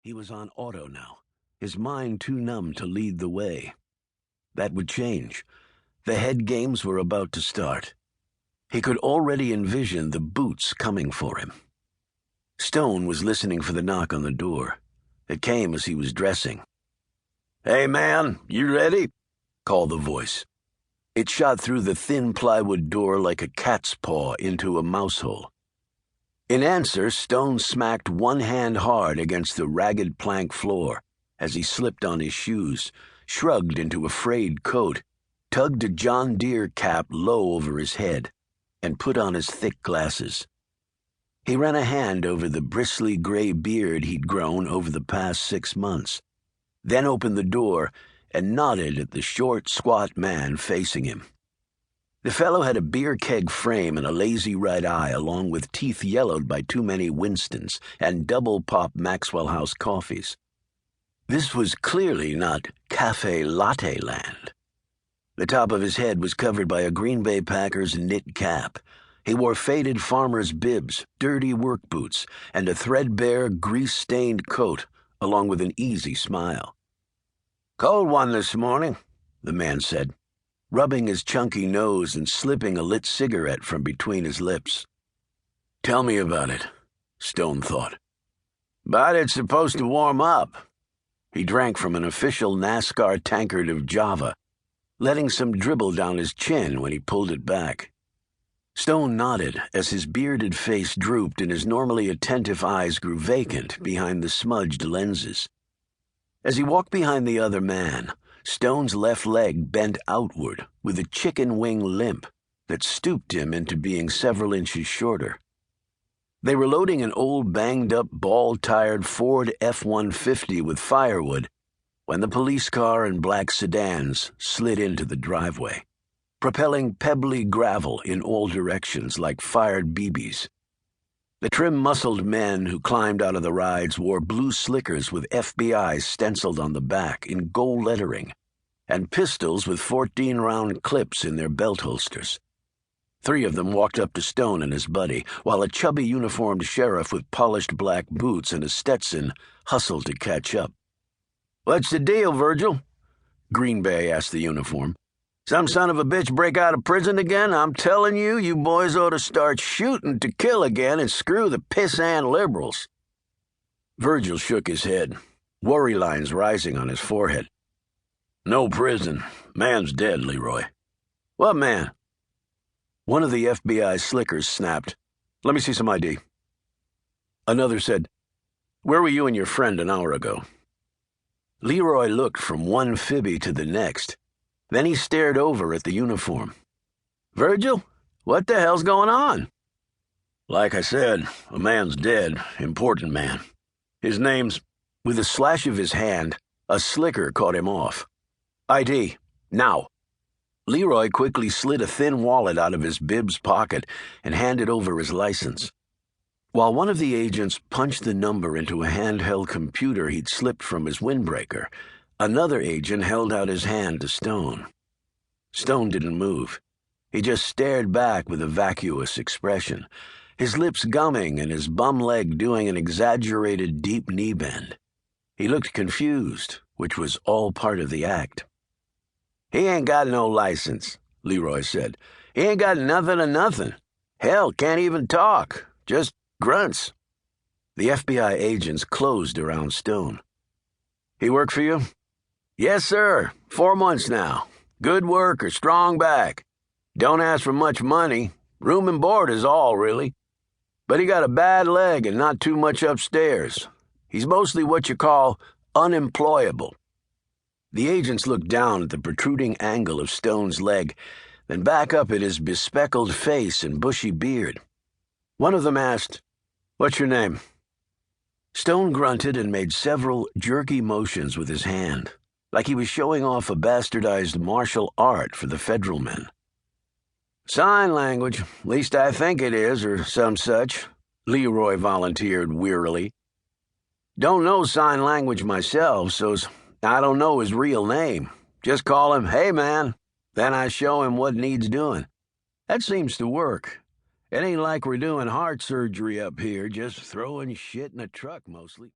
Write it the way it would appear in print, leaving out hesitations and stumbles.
He was on auto now, his mind too numb to lead the way. That would change. The head games were about to start. He could already envision the boots coming for him. Stone was listening for the knock on the door. It came as he was dressing. "Hey, man, you ready?" called the voice. It shot through the thin plywood door like a cat's paw into a mouse hole. In answer, Stone smacked one hand hard against the ragged plank floor as he slipped on his shoes, shrugged into a frayed coat, tugged a John Deere cap low over his head, and put on his thick glasses. He ran a hand over the bristly gray beard he'd grown over the past 6 months, then opened the door and nodded at the short, squat man facing him. The fellow had a beer keg frame and a lazy right eye, along with teeth yellowed by too many Winstons and double-pop Maxwell House coffees. This was clearly not cafe latte land. The top of his head was covered by a Green Bay Packers knit cap. He wore faded farmer's bibs, dirty work boots, and a threadbare, grease-stained coat, along with an easy smile. "Cold one this morning," the man said, rubbing his chunky nose and slipping a lit cigarette from between his lips. "Tell me about it," Stone thought. "But it's supposed to warm up." He drank from an official NASCAR tankard of Java, letting some dribble down his chin when he pulled it back. Stone nodded as his bearded face drooped and his normally attentive eyes grew vacant behind the smudged lenses. As he walked behind the other man, Stone's left leg bent outward with a chicken wing limp that stooped him into being several inches shorter. They were loading an old banged-up, ball-tired Ford F-150 with firewood when the police car and black sedans slid into the driveway, propelling pebbly gravel in all directions like fired BBs. The trim-muscled men who climbed out of the rides wore blue slickers with FBI stenciled on the back in gold lettering, and pistols with 14-round clips in their belt holsters. 3 of them walked up to Stone and his buddy, while a chubby uniformed sheriff with polished black boots and a Stetson hustled to catch up. "What's the deal, Virgil?" Green Bay asked the uniform. "Some son of a bitch break out of prison again? I'm telling you, you boys ought to start shooting to kill again and screw the piss-and liberals." Virgil shook his head, worry lines rising on his forehead. "No prison. Man's dead, Leroy." "What man?" One of the FBI slickers snapped, "Let me see some ID." Another said, "Where were you and your friend an hour ago?" Leroy looked from one fibby to the next. Then he stared over at the uniform. "Virgil, what the hell's going on?" "Like I said, a man's dead. Important man. His name's—" With a slash of his hand, a slicker caught him off. "ID, now." Leroy quickly slid a thin wallet out of his bib's pocket and handed over his license. While one of the agents punched the number into a handheld computer he'd slipped from his windbreaker, another agent held out his hand to Stone. Stone didn't move. He just stared back with a vacuous expression, his lips gumming and his bum leg doing an exaggerated deep knee bend. He looked confused, which was all part of the act. "He ain't got no license," Leroy said. "He ain't got nothing of nothing. Hell, can't even talk. Just grunts." The FBI agents closed around Stone. "He work for you?" "Yes, sir. 4 months now. Good worker, strong back. Don't ask for much money. Room and board is all, really. But he got a bad leg and not too much upstairs. He's mostly what you call unemployable." The agents looked down at the protruding angle of Stone's leg, then back up at his bespectacled face and bushy beard. One of them asked, "What's your name?" Stone grunted and made several jerky motions with his hand, like he was showing off a bastardized martial art for the federal men. "Sign language, least I think it is, or some such," Leroy volunteered wearily. "Don't know sign language myself, so's I don't know his real name. Just call him, 'Hey, man.' Then I show him what needs doing. That seems to work. It ain't like we're doing heart surgery up here, just throwing shit in a truck mostly."